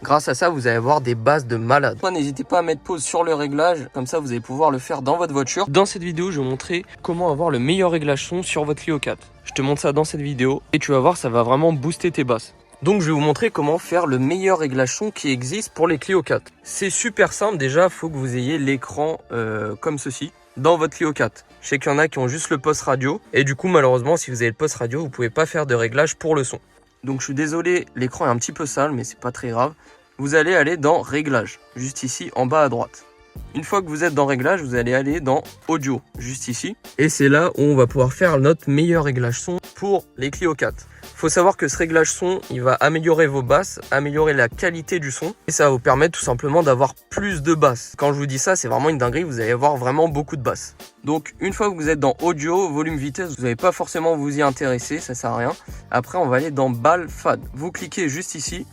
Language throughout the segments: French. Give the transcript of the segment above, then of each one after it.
Grâce à ça, vous allez avoir des basses de malade. N'hésitez pas à mettre pause sur le réglage, comme ça vous allez pouvoir le faire dans votre voiture. Dans cette vidéo, je vais vous montrer comment avoir le meilleur réglage son sur votre Clio 4. Je te montre ça dans cette vidéo et tu vas voir, ça va vraiment booster tes basses. Donc je vais vous montrer comment faire le meilleur réglage son qui existe pour les Clio 4. C'est super simple, déjà il faut que vous ayez l'écran comme ceci dans votre Clio 4. Je sais qu'il y en a qui ont juste le poste radio et du coup malheureusement si vous avez le poste radio, vous ne pouvez pas faire de réglage pour le son. Donc je suis désolé, l'écran est un petit peu sale mais c'est pas très grave. Vous allez aller dans réglage, juste ici en bas à droite. Une fois que vous êtes dans réglage, vous allez aller dans audio, juste ici. Et c'est là où on va pouvoir faire notre meilleur réglage son pour les Clio 4. Faut savoir que ce réglage son, il va améliorer vos basses, améliorer la qualité du son. Et ça va vous permettre tout simplement d'avoir plus de basses. Quand je vous dis ça, c'est vraiment une dinguerie, vous allez avoir vraiment beaucoup de basses. Donc une fois que vous êtes dans audio, volume, vitesse, vous n'allez pas forcément vous y intéresser, ça sert à rien. Après, on va aller dans balle, fade. Vous cliquez juste ici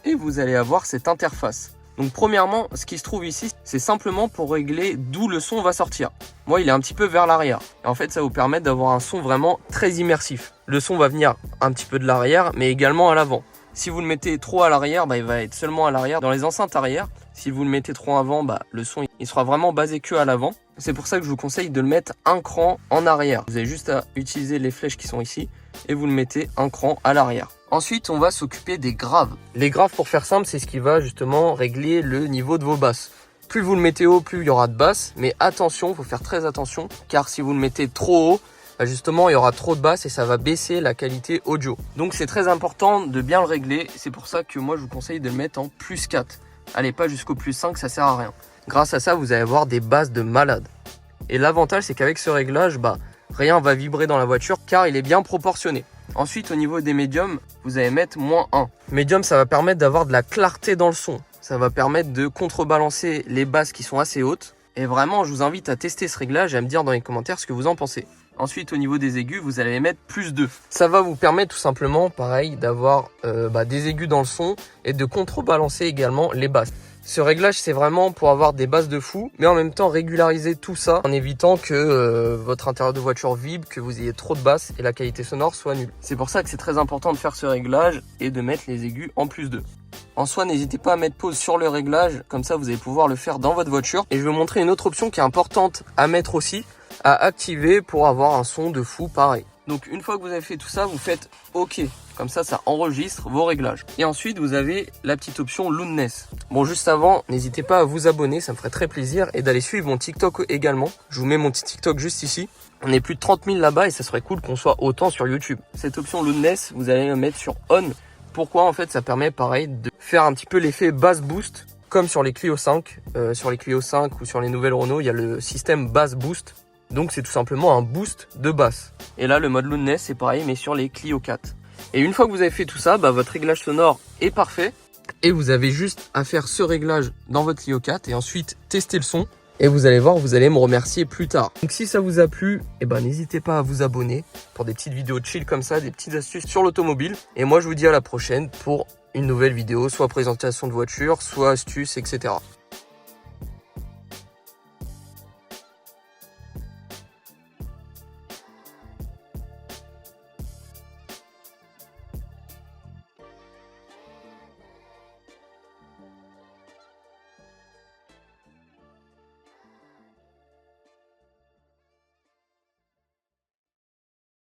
et vous allez avoir cette interface. Donc premièrement, ce qui se trouve ici, c'est simplement pour régler d'où le son va sortir. Moi, il est un petit peu vers l'arrière. Et en fait, ça vous permet d'avoir un son vraiment très immersif. Le son va venir un petit peu de l'arrière, mais également à l'avant. Si vous le mettez trop à l'arrière, il va être seulement à l'arrière. Dans les enceintes arrière, si vous le mettez trop avant, le son il sera vraiment basé que à l'avant. C'est pour ça que je vous conseille de le mettre un cran en arrière. Vous avez juste à utiliser les flèches qui sont ici et vous le mettez un cran à l'arrière. Ensuite, on va s'occuper des graves. Les graves, pour faire simple, c'est ce qui va justement régler le niveau de vos basses. Plus vous le mettez haut, plus il y aura de basses. Mais attention, il faut faire très attention, car si vous le mettez trop haut, justement, il y aura trop de basses et ça va baisser la qualité audio. Donc, c'est très important de bien le régler. C'est pour ça que moi, je vous conseille de le mettre en plus 4. Allez, pas jusqu'au plus 5, ça sert à rien. Grâce à ça, vous allez avoir des basses de malade. Et l'avantage, c'est qu'avec ce réglage, rien va vibrer dans la voiture, car il est bien proportionné. Ensuite, au niveau des médiums, vous allez mettre -1. Médium, ça va permettre d'avoir de la clarté dans le son. Ça va permettre de contrebalancer les basses qui sont assez hautes. Et vraiment, je vous invite à tester ce réglage et à me dire dans les commentaires ce que vous en pensez. Ensuite, au niveau des aigus, vous allez mettre +2. Ça va vous permettre tout simplement, pareil, d'avoir des aigus dans le son et de contrebalancer également les basses. Ce réglage, c'est vraiment pour avoir des basses de fou, mais en même temps régulariser tout ça en évitant que votre intérieur de voiture vibre, que vous ayez trop de basses et la qualité sonore soit nulle. C'est pour ça que c'est très important de faire ce réglage et de mettre les aigus en +2. En soi, n'hésitez pas à mettre pause sur le réglage, comme ça vous allez pouvoir le faire dans votre voiture. Et je vais vous montrer une autre option qui est importante à mettre aussi, à activer pour avoir un son de fou pareil. Donc une fois que vous avez fait tout ça, vous faites OK. Comme ça, ça enregistre vos réglages. Et ensuite, vous avez la petite option Loudness. Bon, juste avant, n'hésitez pas à vous abonner, ça me ferait très plaisir. Et d'aller suivre mon TikTok également. Je vous mets mon petit TikTok juste ici. On est plus de 30 000 là-bas et ça serait cool qu'on soit autant sur YouTube. Cette option Loudness, vous allez la mettre sur On. Pourquoi? En fait, ça permet pareil de faire un petit peu l'effet bass boost. Comme sur les Clio 5. Sur les Clio 5 ou sur les nouvelles Renault, il y a le système bass boost. Donc, c'est tout simplement un boost de basse. Et là, le mode Loudness, c'est pareil, mais sur les Clio 4. Et une fois que vous avez fait tout ça, votre réglage sonore est parfait. Et vous avez juste à faire ce réglage dans votre Clio 4 et ensuite tester le son. Et vous allez voir, vous allez me remercier plus tard. Donc si ça vous a plu, n'hésitez pas à vous abonner pour des petites vidéos chill comme ça, des petites astuces sur l'automobile. Et moi, je vous dis à la prochaine pour une nouvelle vidéo, soit présentation de voiture, soit astuces, etc.